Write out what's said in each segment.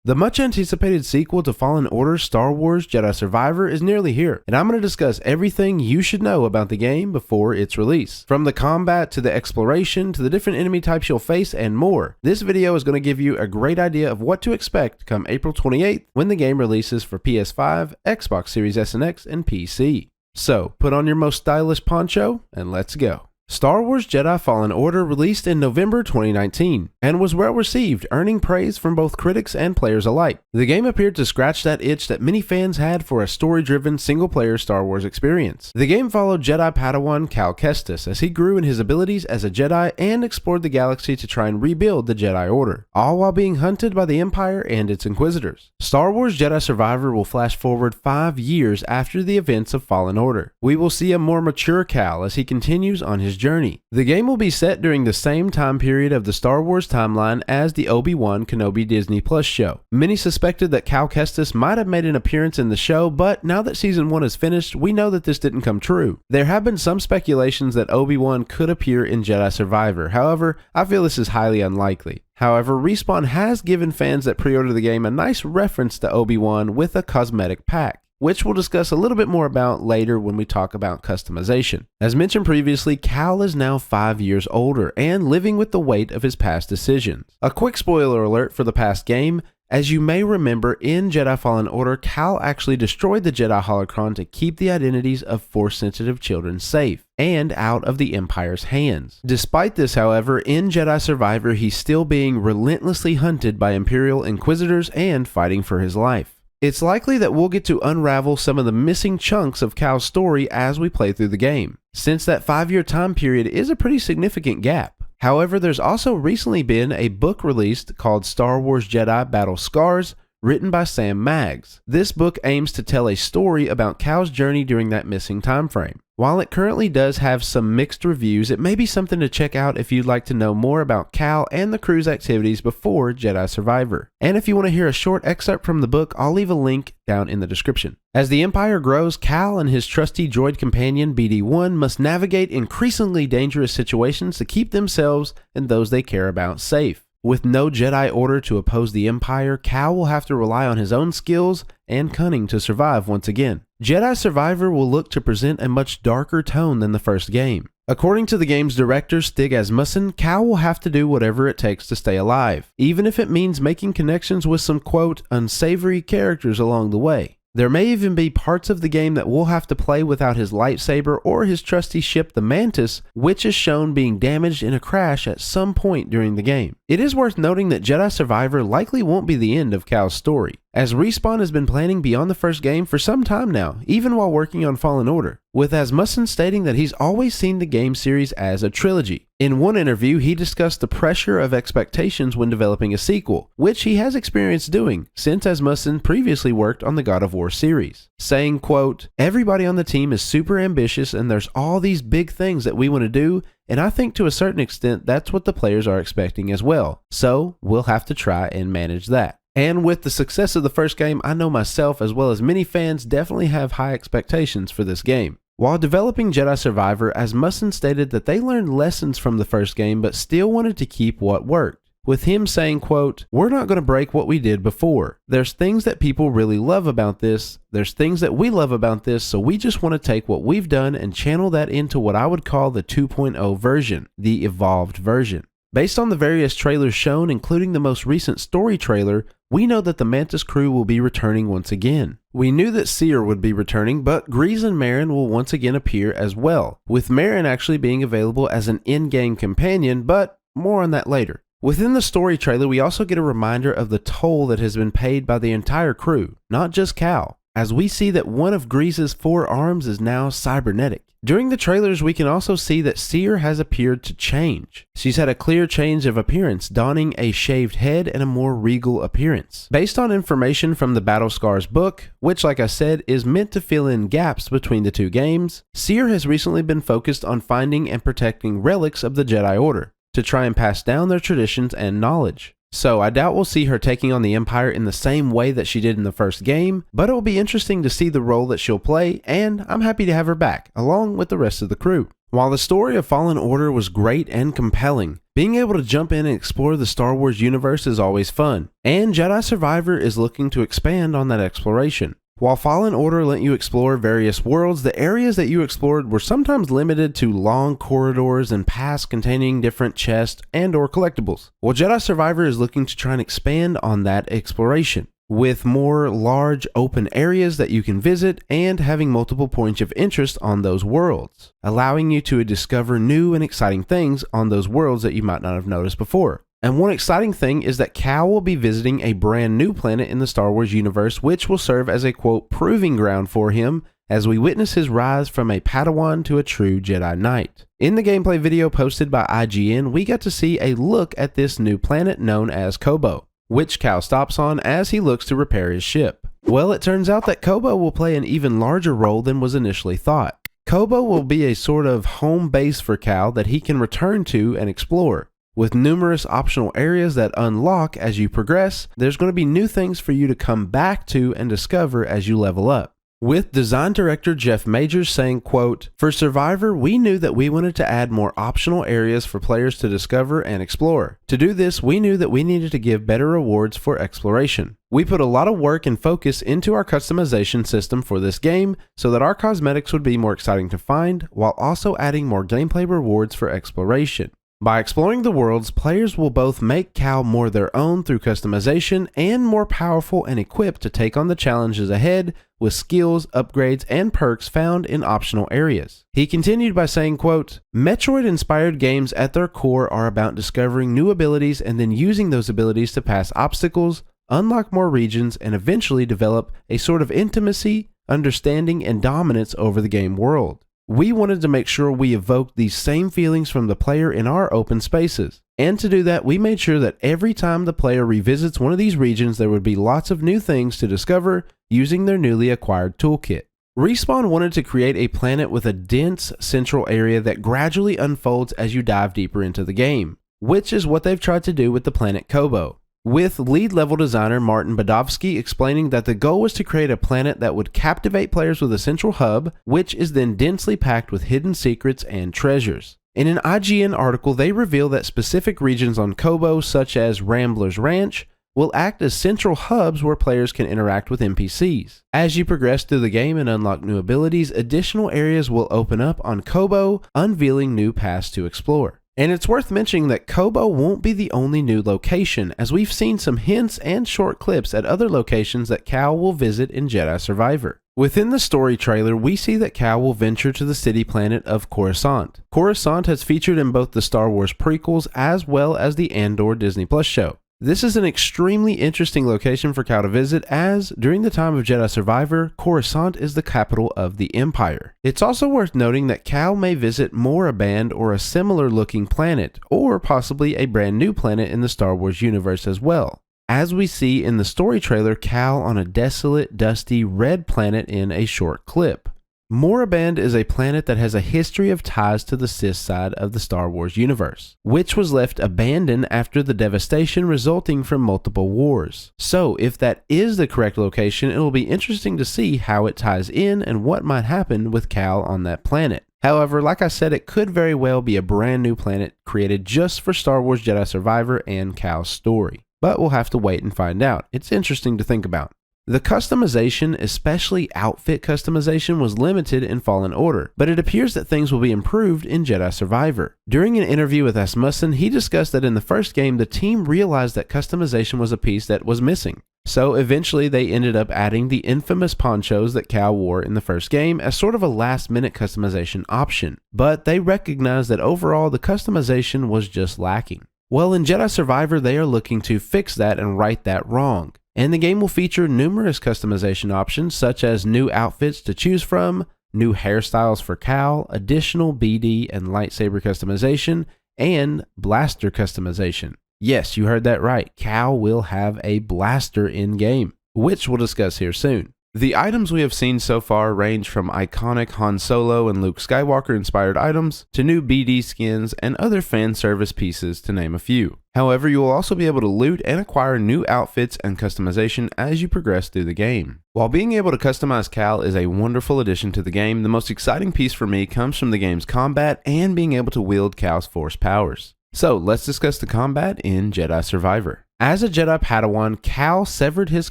The much anticipated sequel to Fallen Order, Star Wars Jedi Survivor, is nearly here, and I'm going to discuss everything you should know about the game before its release. From the combat to the exploration to the different enemy types you'll face and more, this video is going to give you a great idea of what to expect come April 28th when the game releases for PS5, Xbox Series S and X, and PC. So, put on your most stylish poncho and let's go. Star Wars Jedi Fallen Order released in November 2019 and was well received, earning praise from both critics and players alike. The game appeared to scratch that itch that many fans had for a story-driven, single-player Star Wars experience. The game followed Jedi padawan Cal Kestis as he grew in his abilities as a Jedi and explored the galaxy to try and rebuild the Jedi Order, all while being hunted by the Empire and its Inquisitors. Star Wars Jedi Survivor will flash forward 5 years after the events of Fallen Order. We will see a more mature Cal as he continues on his journey. The game will be set during the same time period of the Star Wars timeline as the Obi-Wan Kenobi Disney Plus show. Many suspected that Cal Kestis might have made an appearance in the show, but now that season 1 is finished, we know that this didn't come true. There have been some speculations that Obi-Wan could appear in Jedi Survivor. However, I feel this is highly unlikely. However, Respawn has given fans that pre-order the game a nice reference to Obi-Wan with a cosmetic pack, which we'll discuss a little bit more about later when we talk about customization. As mentioned previously, Cal is now 5 years older and living with the weight of his past decisions. A quick spoiler alert for the past game: as you may remember, in Jedi Fallen Order, Cal actually destroyed the Jedi holocron to keep the identities of Force-sensitive children safe and out of the Empire's hands. Despite this, however, in Jedi Survivor, he's still being relentlessly hunted by Imperial Inquisitors and fighting for his life. It's likely that we'll get to unravel some of the missing chunks of Cal's story as we play through the game, since that 5-year time period is a pretty significant gap. However, there's also recently been a book released called Star Wars Jedi Battle Scars, written by Sam Maggs. This book aims to tell a story about Cal's journey during that missing time frame. While it currently does have some mixed reviews, it may be something to check out if you'd like to know more about Cal and the crew's activities before Jedi Survivor. And if you want to hear a short excerpt from the book, I'll leave a link down in the description. As the Empire grows, Cal and his trusty droid companion BD-1 must navigate increasingly dangerous situations to keep themselves and those they care about safe. With no Jedi Order to oppose the Empire, Cal will have to rely on his own skills and cunning to survive once again. Jedi Survivor will look to present a much darker tone than the first game. According to the game's director Stig Asmussen, Cal will have to do whatever it takes to stay alive, even if it means making connections with some, quote, unsavory characters along the way. There may even be parts of the game that we'll have to play without his lightsaber or his trusty ship the Mantis, which is shown being damaged in a crash at some point during the game. It is worth noting that Jedi Survivor likely won't be the end of Cal's story, as Respawn has been planning beyond the first game for some time now, even while working on Fallen Order, with Asmussen stating that he's always seen the game series as a trilogy. In one interview, he discussed the pressure of expectations when developing a sequel, which he has experienced doing, since Asmussen previously worked on the God of War series, saying, quote, "Everybody on the team is super ambitious and there's all these big things that we want to do, and I think to a certain extent that's what the players are expecting as well, so we'll have to try and manage that." And with the success of the first game, I know myself as well as many fans definitely have high expectations for this game. While developing Jedi Survivor, Asmussen stated that they learned lessons from the first game but still wanted to keep what worked, with him saying, quote, "We're not going to break what we did before. There's things that people really love about this, there's things that we love about this, so we just want to take what we've done and channel that into what I would call the 2.0 version, the evolved version." Based on the various trailers shown, including the most recent story trailer, we know that the Mantis crew will be returning once again. We knew that Seer would be returning, but Grease and Marin will once again appear as well, with Marin actually being available as an in-game companion, but more on that later. Within the story trailer, we also get a reminder of the toll that has been paid by the entire crew, not just Cal, as we see that one of Grease's 4 arms is now cybernetic. During the trailers, we can also see that Seer has appeared to change. She's had a clear change of appearance, donning a shaved head and a more regal appearance. Based on information from the Battle Scars book, which like I said is meant to fill in gaps between the two games, Seer has recently been focused on finding and protecting relics of the Jedi Order, to try and pass down their traditions and knowledge. So I doubt we'll see her taking on the Empire in the same way that she did in the first game, but it will be interesting to see the role that she'll play, and I'm happy to have her back, along with the rest of the crew. While the story of Fallen Order was great and compelling, Being able to jump in and explore the Star Wars universe is always fun, and Jedi Survivor is looking to expand on that exploration. While Falen Order let you explore various worlds, the areas that you explored were sometimes limited to long corridors and paths containing different chests and or collectibles. Well, Jedi Survivor is looking to try and expand on that exploration, with more large open areas that you can visit and having multiple points of interest on those worlds, allowing you to discover new and exciting things on those worlds that you might not have noticed before. And one exciting thing is that Cal will be visiting a brand new planet in the Star Wars universe, which will serve as a quote proving ground for him as we witness his rise from a padawan to a true Jedi Knight. In the gameplay video posted by IGN, we got to see a look at this new planet known as Koboh, which Cal stops on as he looks to repair his ship. Well, it turns out that Koboh will play an even larger role than was initially thought. Koboh will be a sort of home base for Cal that he can return to and explore. With numerous optional areas that unlock as you progress, there's going to be new things for you to come back to and discover as you level up. With design director Jeff Majors saying, quote, "For Survivor, we knew that we wanted to add more optional areas for players to discover and explore. To do this, we knew that we needed to give better rewards for exploration. We put a lot of work and focus into our customization system for this game so that our cosmetics would be more exciting to find, while also adding more gameplay rewards for exploration. By exploring the worlds, players will both make Cal more their own through customization and more powerful and equipped to take on the challenges ahead with skills, upgrades, and perks found in optional areas." He continued by saying, quote, "Metroid-inspired games at their core are about discovering new abilities and then using those abilities to pass obstacles, unlock more regions, and eventually develop a sort of intimacy, understanding, and dominance over the game world. We wanted to make sure we evoked these same feelings from the player in our open spaces. And to do that, we made sure that every time the player revisits one of these regions, there would be lots of new things to discover using their newly acquired toolkit." Respawn wanted to create a planet with a dense central area that gradually unfolds as you dive deeper into the game, which is what they've tried to do with the planet Koboh, with lead level designer Martin Badovsky explaining that the goal was to create a planet that would captivate players with a central hub, which is then densely packed with hidden secrets and treasures. In an IGN article, they reveal that specific regions on Koboh, such as Rambler's Ranch, will act as central hubs where players can interact with NPCs. As you progress through the game and unlock new abilities, additional areas will open up on Koboh, unveiling new paths to explore. And it's worth mentioning that Koboh won't be the only new location, as we've seen some hints and short clips at other locations that Cal will visit in Jedi Survivor. Within the story trailer, we see that Cal will venture to the city planet of Coruscant. Coruscant has featured in both the Star Wars prequels as well as the Andor Disney Plus show. This is an extremely interesting location for Cal to visit, as during the time of Jedi Survivor, Coruscant is the capital of the Empire. It's also worth noting that Cal may visit Moraband or a similar looking planet, or possibly a brand new planet in the Star Wars universe as well, as we see in the story trailer Cal on a desolate, dusty, red planet in a short clip. Moraband is a planet that has a history of ties to the Sith side of the Star Wars universe, which was left abandoned after the devastation resulting from multiple wars. So if that is the correct location, it will be interesting to see how it ties in and what might happen with Cal on that planet. However, like I said, it could very well be a brand new planet created just for Star Wars Jedi Survivor and Cal's story. But we'll have to wait and find out. It's interesting to think about. The customization, especially outfit customization, was limited in Fallen Order, but it appears that things will be improved in Jedi Survivor. During an interview with Asmussen, he discussed that in the first game, the team realized that customization was a piece that was missing. So eventually they ended up adding the infamous ponchos that Cal wore in the first game as sort of a last-minute customization option, but they recognized that overall the customization was just lacking. Well, in Jedi Survivor, they are looking to fix that and right that wrong. And the game will feature numerous customization options, such as new outfits to choose from, new hairstyles for Cal, additional BD and lightsaber customization, and blaster customization. Yes, you heard that right. Cal will have a blaster in-game, which we'll discuss here soon. The items we have seen so far range from iconic Han Solo and Luke Skywalker inspired items to new BD skins and other fan service pieces, to name a few. However, you will also be able to loot and acquire new outfits and customization as you progress through the game. While being able to customize Cal is a wonderful addition to the game, the most exciting piece for me comes from the game's combat and being able to wield Cal's force powers. So let's discuss the combat in Jedi Survivor. As a Jedi Padawan, Cal severed his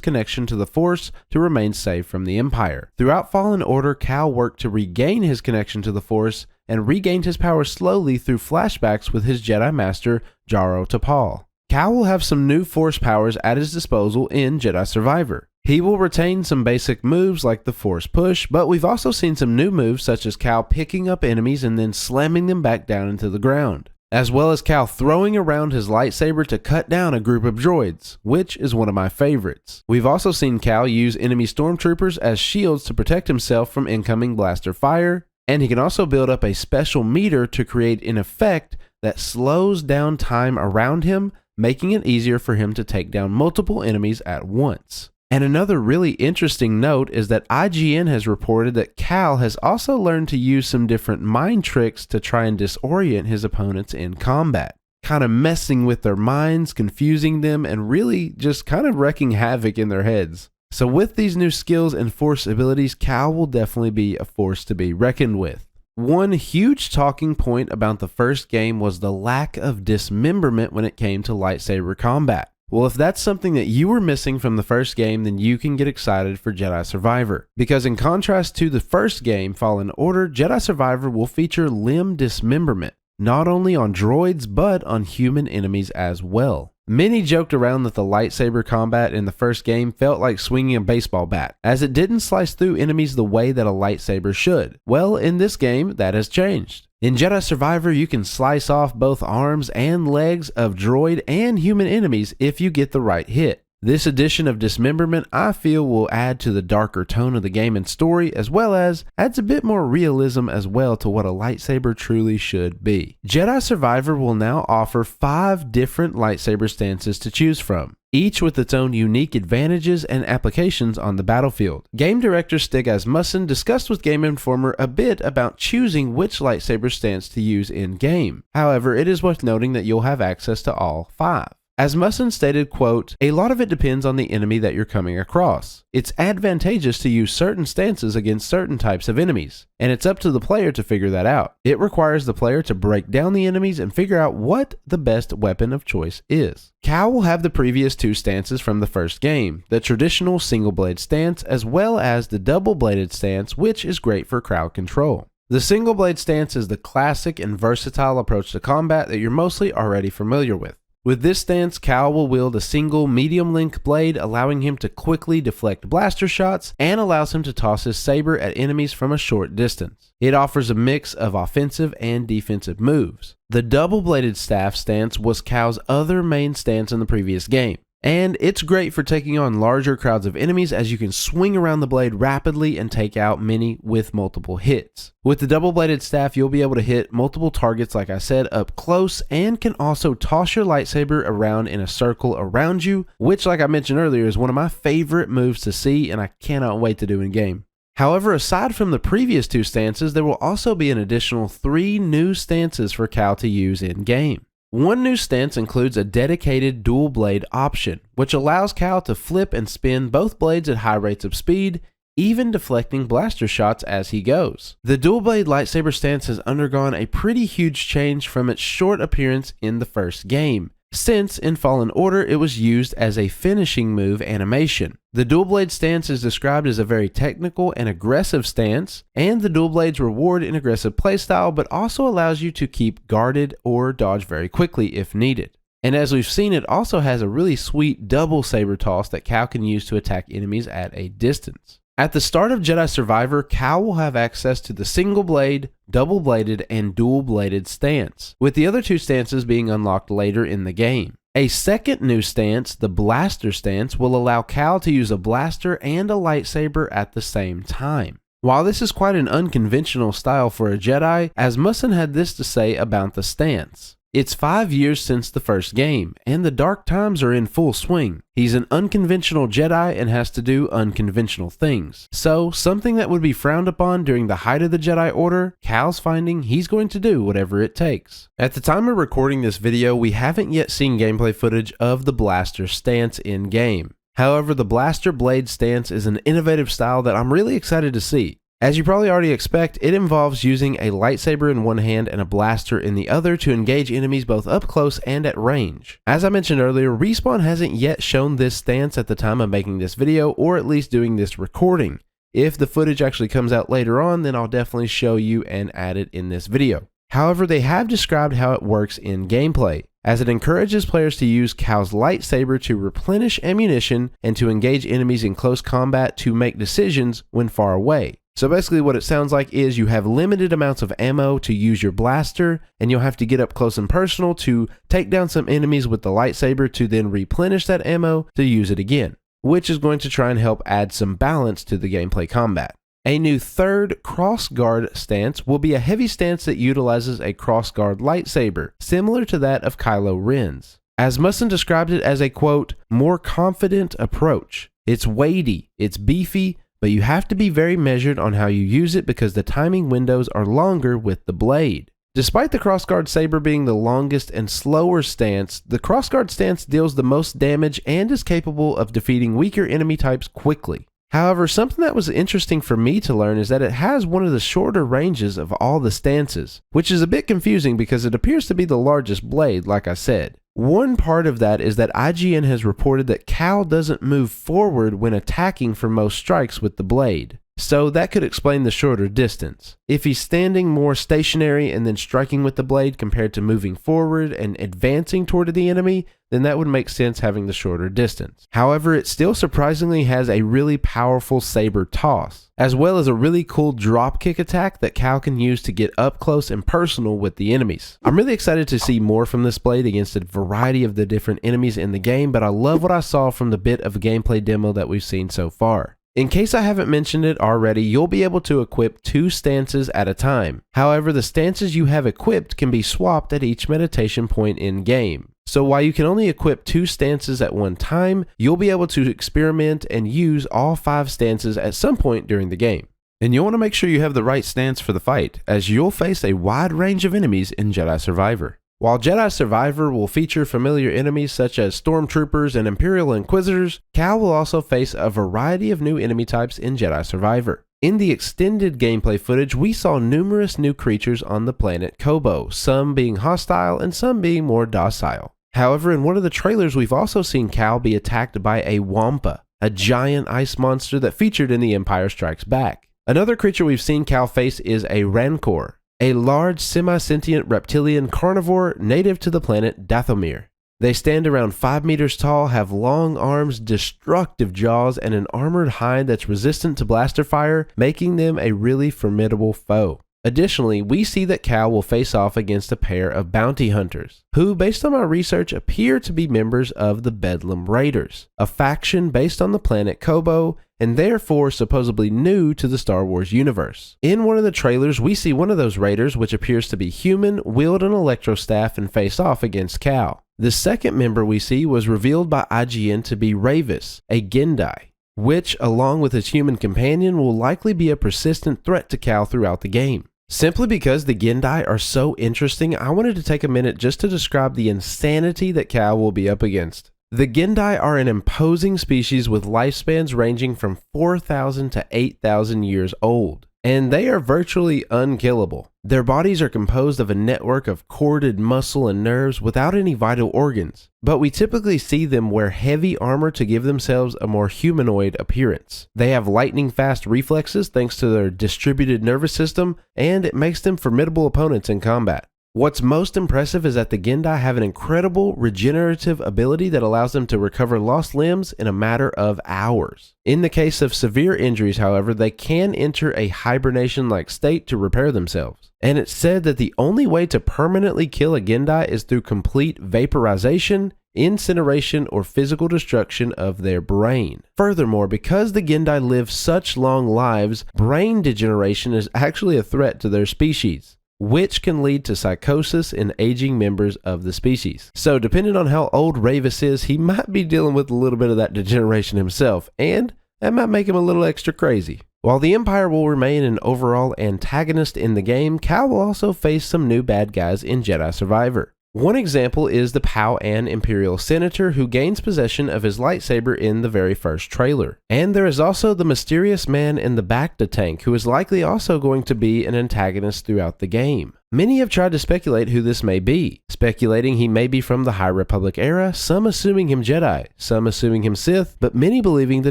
connection to the Force to remain safe from the Empire. Throughout Fallen Order, Cal worked to regain his connection to the Force and regained his power slowly through flashbacks with his Jedi Master, Jaro Tapal. Cal will have some new Force powers at his disposal in Jedi Survivor. He will retain some basic moves like the Force Push, but we've also seen some new moves such as Cal picking up enemies and then slamming them back down into the ground, as well as Cal throwing around his lightsaber to cut down a group of droids, which is one of my favorites. We've also seen Cal use enemy stormtroopers as shields to protect himself from incoming blaster fire, and he can also build up a special meter to create an effect that slows down time around him, making it easier for him to take down multiple enemies at once. And another really interesting note is that IGN has reported that Cal has also learned to use some different mind tricks to try and disorient his opponents in combat, kind of messing with their minds, confusing them, and really just kind of wreaking havoc in their heads. So with these new skills and Force abilities, Cal will definitely be a force to be reckoned with. One huge talking point about the first game was the lack of dismemberment when it came to lightsaber combat. Well, if that's something that you were missing from the first game, then you can get excited for Jedi Survivor. Because in contrast to the first game, Fallen Order, Jedi Survivor will feature limb dismemberment, not only on droids, but on human enemies as well. Many joked around that the lightsaber combat in the first game felt like swinging a baseball bat, as it didn't slice through enemies the way that a lightsaber should. Well, in this game, that has changed. In Jedi Survivor, you can slice off both arms and legs of droid and human enemies if you get the right hit. This addition of dismemberment, I feel, will add to the darker tone of the game and story, as well as adds a bit more realism as well to what a lightsaber truly should be. Jedi Survivor will now offer 5 different lightsaber stances to choose from, each with its own unique advantages and applications on the battlefield. Game director Stig Asmussen discussed with Game Informer a bit about choosing which lightsaber stance to use in-game. However, it is worth noting that you'll have access to all 5. Asmussen stated, quote, "A lot of it depends on the enemy that you're coming across. It's advantageous to use certain stances against certain types of enemies, and it's up to the player to figure that out. It requires the player to break down the enemies and figure out what the best weapon of choice is." Cal will have the previous 2 stances from the first game, the traditional single blade stance as well as the double bladed stance, which is great for crowd control. The single blade stance is the classic and versatile approach to combat that you're mostly already familiar with. With this stance, Cal will wield a single medium-length blade, allowing him to quickly deflect blaster shots and allows him to toss his saber at enemies from a short distance. It offers a mix of offensive and defensive moves. The double-bladed staff stance was Cal's other main stance in the previous game, and it's great for taking on larger crowds of enemies as you can swing around the blade rapidly and take out many with multiple hits. With the double-bladed staff, you'll be able to hit multiple targets, like I said, up close, and can also toss your lightsaber around in a circle around you, which, like I mentioned earlier, is one of my favorite moves to see, and I cannot wait to do in game. However, aside from the previous 2 stances, there will also be an additional 3 new stances for Cal to use in game. One new stance includes a dedicated dual blade option, which allows Cal to flip and spin both blades at high rates of speed, even deflecting blaster shots as he goes. The dual blade lightsaber stance has undergone a pretty huge change from its short appearance in the first game, since in Fallen Order it was used as a finishing move animation. The dual blade stance is described as a very technical and aggressive stance, and the dual blades reward an aggressive playstyle but also allows you to keep guarded or dodge very quickly if needed. And as we've seen, it also has a really sweet double saber toss that Cal can use to attack enemies at a distance. At the start of Jedi Survivor, Cal will have access to the single blade, double bladed, and dual bladed stance, with the other 2 stances being unlocked later in the game. A second new stance, the blaster stance, will allow Cal to use a blaster and a lightsaber at the same time. While this is quite an unconventional style for a Jedi, Asmussen had this to say about the stance. It's 5 years since the first game, and the dark times are in full swing. He's an unconventional Jedi and has to do unconventional things. So, something that would be frowned upon during the height of the Jedi Order, Cal's finding he's going to do whatever it takes. At the time of recording this video, we haven't yet seen gameplay footage of the blaster stance in-game. However, the blaster blade stance is an innovative style that I'm really excited to see. As you probably already expect, it involves using a lightsaber in one hand and a blaster in the other to engage enemies both up close and at range. As I mentioned earlier, Respawn hasn't yet shown this stance at the time of making this video, or at least doing this recording. If the footage actually comes out later on, then I'll definitely show you and add it in this video. However, they have described how it works in gameplay, as it encourages players to use Cal's lightsaber to replenish ammunition and to engage enemies in close combat to make decisions when far away. So basically what it sounds like is you have limited amounts of ammo to use your blaster, and you'll have to get up close and personal to take down some enemies with the lightsaber to then replenish that ammo to use it again, which is going to try and help add some balance to the gameplay combat. A new third cross-guard stance will be a heavy stance that utilizes a cross-guard lightsaber, similar to that of Kylo Ren's. As Musson described it as a, quote, more confident approach. It's weighty, it's beefy, but you have to be very measured on how you use it because the timing windows are longer with the blade. Despite the crossguard saber being the longest and slower stance, the crossguard stance deals the most damage and is capable of defeating weaker enemy types quickly. However, something that was interesting for me to learn is that it has one of the shorter ranges of all the stances, which is a bit confusing because it appears to be the largest blade, like I said. One part of that is that IGN has reported that Cal doesn't move forward when attacking for most strikes with the blade, so that could explain the shorter distance. If he's standing more stationary and then striking with the blade compared to moving forward and advancing toward the enemy, then that would make sense having the shorter distance. However, it still surprisingly has a really powerful saber toss, as well as a really cool dropkick attack that Cal can use to get up close and personal with the enemies. I'm really excited to see more from this blade against a variety of the different enemies in the game, but I love what I saw from the bit of gameplay demo that we've seen so far. In case I haven't mentioned it already, you'll be able to equip 2 stances at a time. However, the stances you have equipped can be swapped at each meditation point in game. So while you can only equip 2 stances at one time, you'll be able to experiment and use all 5 stances at some point during the game. And you'll want to make sure you have the right stance for the fight, as you'll face a wide range of enemies in Jedi Survivor. While Jedi Survivor will feature familiar enemies such as Stormtroopers and Imperial Inquisitors, Cal will also face a variety of new enemy types in Jedi Survivor. In the extended gameplay footage, we saw numerous new creatures on the planet Koboh, some being hostile and some being more docile. However, in one of the trailers, we've also seen Cal be attacked by a Wampa, a giant ice monster that featured in The Empire Strikes Back. Another creature we've seen Cal face is a Rancor, a large semi-sentient reptilian carnivore native to the planet Dathomir. They stand around 5 meters tall, have long arms, destructive jaws, and an armored hide that's resistant to blaster fire, making them a really formidable foe. Additionally, we see that Cal will face off against a pair of bounty hunters, who, based on my research, appear to be members of the Bedlam Raiders, a faction based on the planet Koboh, and therefore supposedly new to the Star Wars universe. In one of the trailers, we see one of those raiders, which appears to be human, wield an electro staff and face off against Cal. The second member we see was revealed by IGN to be Ravis, a Gendai, which, along with his human companion, will likely be a persistent threat to Cal throughout the game. Simply because the Gendai are so interesting, I wanted to take a minute just to describe the insanity that Cal will be up against. The Gendai are an imposing species with lifespans ranging from 4,000 to 8,000 years old, and they are virtually unkillable. Their bodies are composed of a network of corded muscle and nerves without any vital organs, but we typically see them wear heavy armor to give themselves a more humanoid appearance. They have lightning-fast reflexes thanks to their distributed nervous system, and it makes them formidable opponents in combat. What's most impressive is that the Gendai have an incredible regenerative ability that allows them to recover lost limbs in a matter of hours. In the case of severe injuries, however, they can enter a hibernation-like state to repair themselves. And it's said that the only way to permanently kill a Gendai is through complete vaporization, incineration, or physical destruction of their brain. Furthermore, because the Gendai live such long lives, brain degeneration is actually a threat to their species, which can lead to psychosis in aging members of the species. So depending on how old Ravis is, he might be dealing with a little bit of that degeneration himself, and that might make him a little extra crazy. While the Empire will remain an overall antagonist in the game, Cal will also face some new bad guys in Jedi Survivor. One example is the padawan Imperial Senator who gains possession of his lightsaber in the very first trailer. And there is also the mysterious man in the Bacta tank who is likely also going to be an antagonist throughout the game. Many have tried to speculate who this may be, speculating he may be from the High Republic era, some assuming him Jedi, some assuming him Sith, but many believing the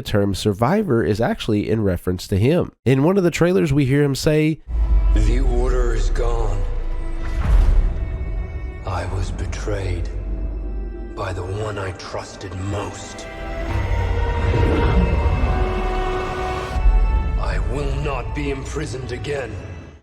term Survivor is actually in reference to him. In one of the trailers we hear him say, "The Order is gone. I was betrayed by the one I trusted most. I will not be imprisoned again."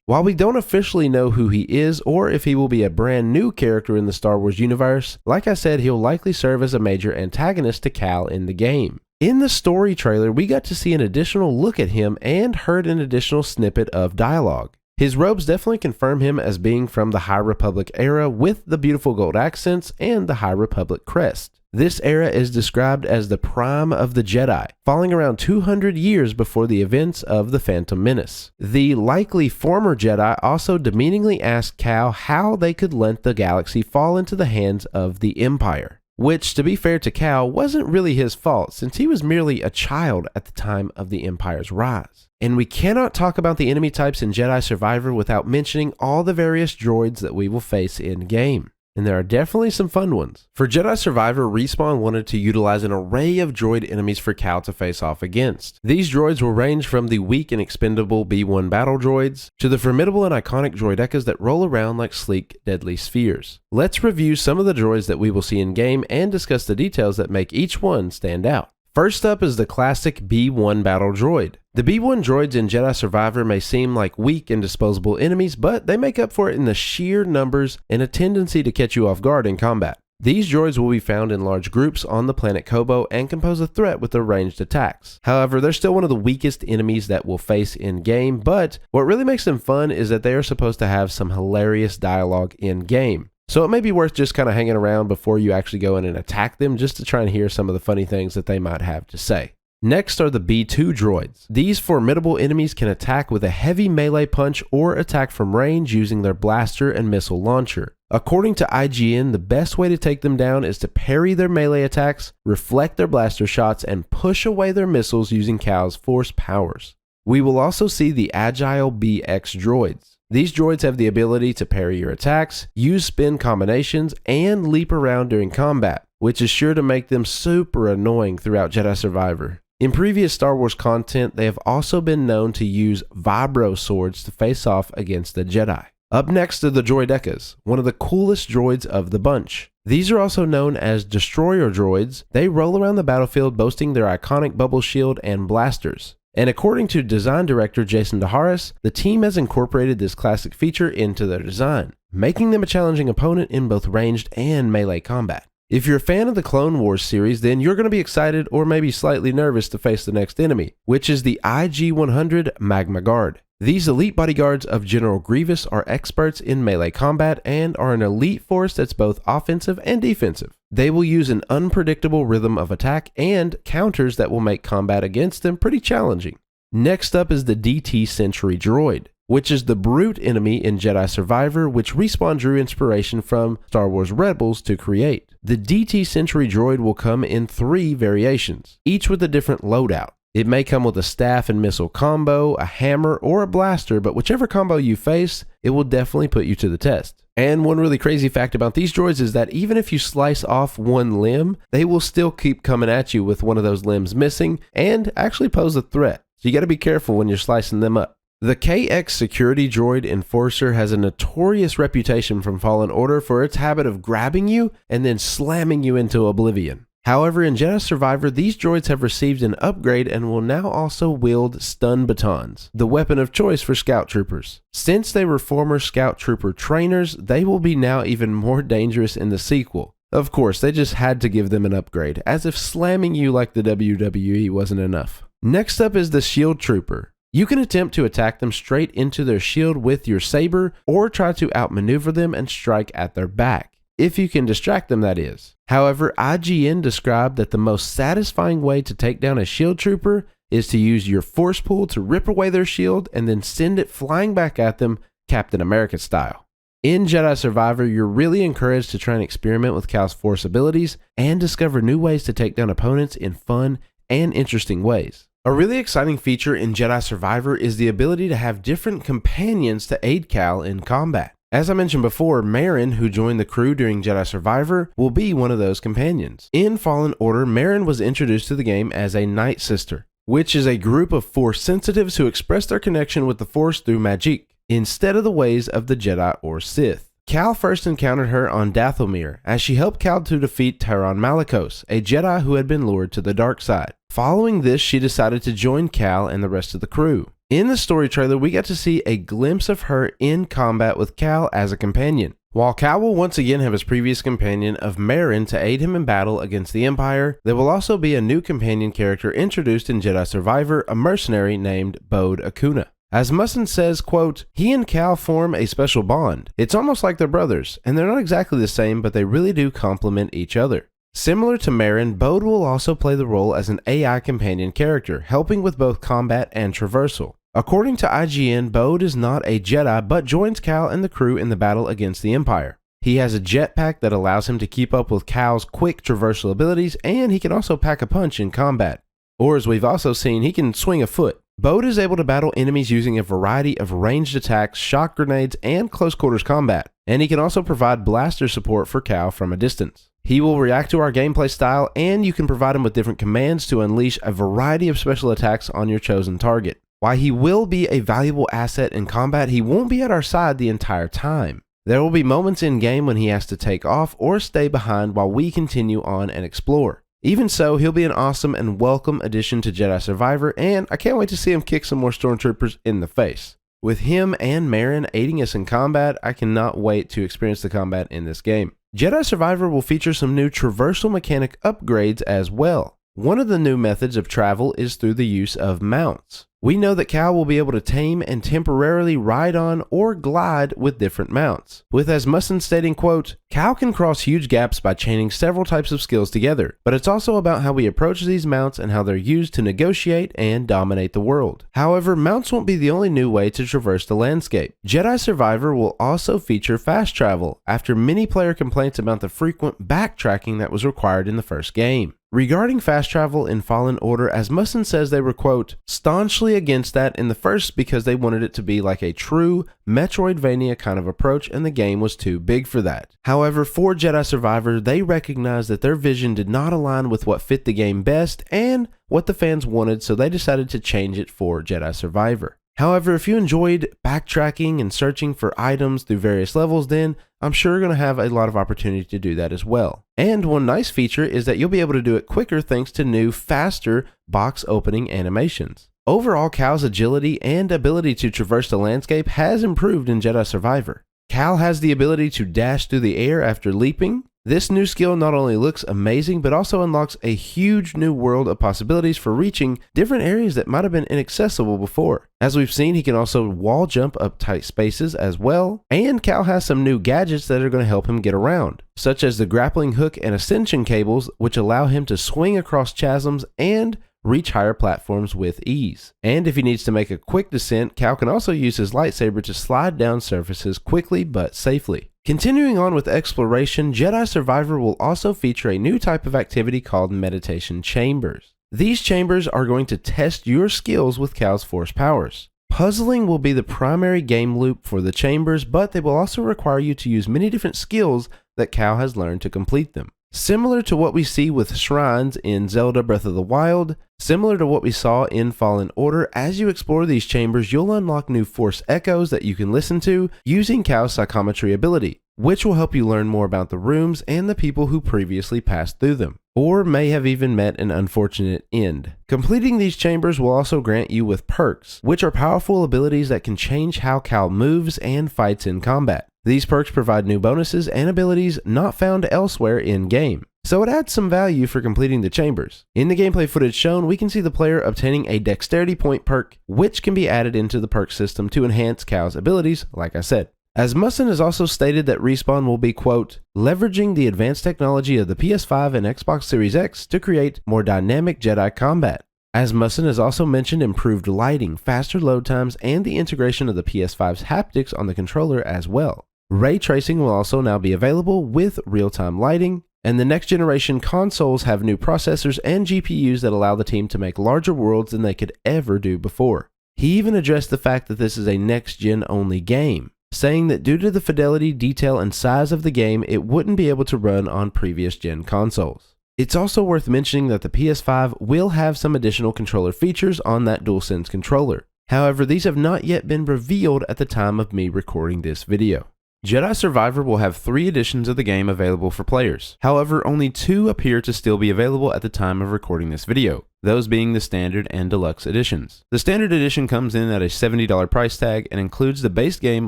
While we don't officially know who he is or if he will be a brand new character in the Star Wars universe, like I said, he'll likely serve as a major antagonist to Cal in the game. In the story trailer, we got to see an additional look at him and heard an additional snippet of dialogue. His robes definitely confirm him as being from the High Republic era with the beautiful gold accents and the High Republic crest. This era is described as the prime of the Jedi, falling around 200 years before the events of the Phantom Menace. The likely former Jedi also demeaningly asked Cal how they could let the galaxy fall into the hands of the Empire, which, to be fair to Cal, wasn't really his fault since he was merely a child at the time of the Empire's rise. And we cannot talk about the enemy types in Jedi Survivor without mentioning all the various droids that we will face in-game. And there are definitely some fun ones. For Jedi Survivor, Respawn wanted to utilize an array of droid enemies for Cal to face off against. These droids will range from the weak and expendable B1 battle droids to the formidable and iconic droidecas that roll around like sleek, deadly spheres. Let's review some of the droids that we will see in-game and discuss the details that make each one stand out. First up is the classic B1 battle droid. The B1 droids in Jedi Survivor may seem like weak and disposable enemies, but they make up for it in the sheer numbers and a tendency to catch you off guard in combat. These droids will be found in large groups on the planet Koboh and can pose a threat with their ranged attacks. However, they're still one of the weakest enemies that we'll face in-game, but what really makes them fun is that they are supposed to have some hilarious dialogue in-game. So it may be worth just kind of hanging around before you actually go in and attack them just to try and hear some of the funny things that they might have to say. Next are the B2 droids. These formidable enemies can attack with a heavy melee punch or attack from range using their blaster and missile launcher. According to IGN, the best way to take them down is to parry their melee attacks, reflect their blaster shots, and push away their missiles using Cal's force powers. We will also see the agile BX droids. These droids have the ability to parry your attacks, use spin combinations, and leap around during combat, which is sure to make them super annoying throughout Jedi Survivor. In previous Star Wars content, they have also been known to use vibro swords to face off against the Jedi. Up next are the droidecas, one of the coolest droids of the bunch. These are also known as destroyer droids. They roll around the battlefield boasting their iconic bubble shield and blasters. And according to design director Jason DeHaris, the team has incorporated this classic feature into their design, making them a challenging opponent in both ranged and melee combat. If you're a fan of the Clone Wars series, then you're going to be excited or maybe slightly nervous to face the next enemy, which is the IG-100 Magma Guard. These elite bodyguards of General Grievous are experts in melee combat and are an elite force that's both offensive and defensive. They will use an unpredictable rhythm of attack and counters that will make combat against them pretty challenging. Next up is the DT Sentry droid, which is the brute enemy in Jedi Survivor, which Respawn drew inspiration from Star Wars Rebels to create. The DT Sentry droid will come in 3 variations, each with a different loadout. It may come with a staff and missile combo, a hammer, or a blaster, but whichever combo you face, it will definitely put you to the test. And one really crazy fact about these droids is that even if you slice off one limb, they will still keep coming at you with one of those limbs missing and actually pose a threat. So you got to be careful when you're slicing them up. The KX security droid Enforcer has a notorious reputation from Falen Order for its habit of grabbing you and then slamming you into oblivion. However, in Jedi Survivor, these droids have received an upgrade and will now also wield stun batons, the weapon of choice for scout troopers. Since they were former scout trooper trainers, they will be now even more dangerous in the sequel. Of course, they just had to give them an upgrade, as if slamming you like the WWE wasn't enough. Next up is the shield trooper. You can attempt to attack them straight into their shield with your saber, or try to outmaneuver them and strike at their back. If you can distract them, that is. However, IGN described that the most satisfying way to take down a shield trooper is to use your force pull to rip away their shield and then send it flying back at them, Captain America style. In Jedi Survivor, you're really encouraged to try and experiment with Cal's Force abilities and discover new ways to take down opponents in fun and interesting ways. A really exciting feature in Jedi Survivor is the ability to have different companions to aid Cal in combat. As I mentioned before, Merrin, who joined the crew during Jedi Survivor, will be one of those companions. In Falen Order, Merrin was introduced to the game as a Night Sister, which is a group of Force sensitives who express their connection with the Force through magic, instead of the ways of the Jedi or Sith. Cal first encountered her on Dathomir, as she helped Cal to defeat Taron Malicos, a Jedi who had been lured to the dark side. Following this, she decided to join Cal and the rest of the crew. In the story trailer, we got to see a glimpse of her in combat with Cal as a companion. While Cal will once again have his previous companion of Merrin to aid him in battle against the Empire, there will also be a new companion character introduced in Jedi Survivor, a mercenary named Bode Akuna. As Musson says, quote, "He and Cal form a special bond. It's almost like they're brothers, and they're not exactly the same, but they really do complement each other." Similar to Merrin, Bode will also play the role as an AI companion character, helping with both combat and traversal. According to IGN, Bode is not a Jedi, but joins Cal and the crew in the battle against the Empire. He has a jetpack that allows him to keep up with Cal's quick traversal abilities, and he can also pack a punch in combat. Or as we've also seen, he can swing a foot. Bode is able to battle enemies using a variety of ranged attacks, shock grenades, and close quarters combat, and he can also provide blaster support for Cal from a distance. He will react to our gameplay style, and you can provide him with different commands to unleash a variety of special attacks on your chosen target. While he will be a valuable asset in combat, he won't be at our side the entire time. There will be moments in game when he has to take off or stay behind while we continue on and explore. Even so, he'll be an awesome and welcome addition to Jedi Survivor, and I can't wait to see him kick some more stormtroopers in the face. With him and Merrin aiding us in combat, I cannot wait to experience the combat in this game. Jedi Survivor will feature some new traversal mechanic upgrades as well. One of the new methods of travel is through the use of mounts. We know that Cal will be able to tame and temporarily ride on or glide with different mounts. With Asmussen stating, quote, "Cal can cross huge gaps by chaining several types of skills together, but it's also about how we approach these mounts and how they're used to negotiate and dominate the world." However, mounts won't be the only new way to traverse the landscape. Jedi Survivor will also feature fast travel, after many player complaints about the frequent backtracking that was required in the first game. Regarding fast travel in Fallen Order, Asmussen says they were, quote, "staunchly against that in the first because they wanted it to be like a true Metroidvania kind of approach and the game was too big for that. However, for Jedi Survivor, they recognized that their vision did not align with what fit the game best and what the fans wanted, so they decided to change it for Jedi Survivor. However, if you enjoyed backtracking and searching for items through various levels, then I'm sure you're going to have a lot of opportunity to do that as well. And one nice feature is that you'll be able to do it quicker thanks to new, faster box opening animations. Overall, Cal's agility and ability to traverse the landscape has improved in Jedi Survivor. Cal has the ability to dash through the air after leaping. This new skill not only looks amazing, but also unlocks a huge new world of possibilities for reaching different areas that might have been inaccessible before. As we've seen, he can also wall jump up tight spaces as well, and Cal has some new gadgets that are going to help him get around, such as the grappling hook and ascension cables, which allow him to swing across chasms and reach higher platforms with ease. And if he needs to make a quick descent, Cal can also use his lightsaber to slide down surfaces quickly but safely. Continuing on with exploration, Jedi Survivor will also feature a new type of activity called meditation chambers. These chambers are going to test your skills with Cal's force powers. Puzzling will be the primary game loop for the chambers, but they will also require you to use many different skills that Cal has learned to complete them. Similar to what we see with shrines in Zelda Breath of the Wild, similar to what we saw in Fallen Order, as you explore these chambers, you'll unlock new force echoes that you can listen to using Cal's psychometry ability, which will help you learn more about the rooms and the people who previously passed through them, or may have even met an unfortunate end. Completing these chambers will also grant you with perks, which are powerful abilities that can change how Cal moves and fights in combat. These perks provide new bonuses and abilities not found elsewhere in-game, so it adds some value for completing the chambers. In the gameplay footage shown, we can see the player obtaining a dexterity point perk, which can be added into the perk system to enhance Cal's abilities, like I said. Asmussen has also stated that Respawn will be, quote, leveraging the advanced technology of the PS5 and Xbox Series X to create more dynamic Jedi combat. Asmussen has also mentioned improved lighting, faster load times, and the integration of the PS5's haptics on the controller as well. Ray tracing will also now be available with real-time lighting, and the next generation consoles have new processors and GPUs that allow the team to make larger worlds than they could ever do before. He even addressed the fact that this is a next-gen only game, saying that due to the fidelity, detail, and size of the game, it wouldn't be able to run on previous-gen consoles. It's also worth mentioning that the PS5 will have some additional controller features on that DualSense controller. However, these have not yet been revealed at the time of me recording this video. Jedi Survivor will have 3 editions of the game available for players. However, only 2 appear to still be available at the time of recording this video, those being the Standard and Deluxe editions. The Standard edition comes in at a $70 price tag and includes the base game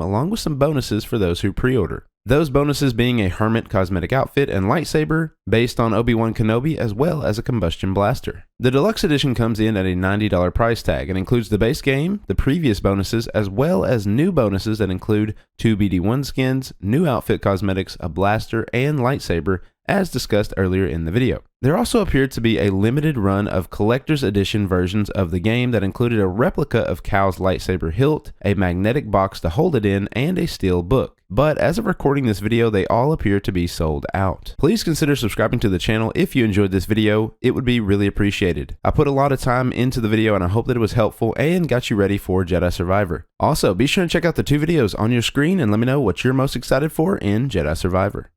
along with some bonuses for those who pre-order. Those bonuses being a Hermit cosmetic outfit and lightsaber based on Obi-Wan Kenobi, as well as a combustion blaster. The Deluxe edition comes in at a $90 price tag and includes the base game, the previous bonuses, as well as new bonuses that include 2 BD1 skins, new outfit cosmetics, a blaster, and lightsaber, as discussed earlier in the video. There also appeared to be a limited run of collector's edition versions of the game that included a replica of Cal's lightsaber hilt, a magnetic box to hold it in, and a steel book. But as of recording this video, they all appear to be sold out. Please consider subscribing to the channel if you enjoyed this video. It would be really appreciated. I put a lot of time into the video and I hope that it was helpful and got you ready for Jedi Survivor. Also, be sure to check out the 2 videos on your screen and let me know what you're most excited for in Jedi Survivor.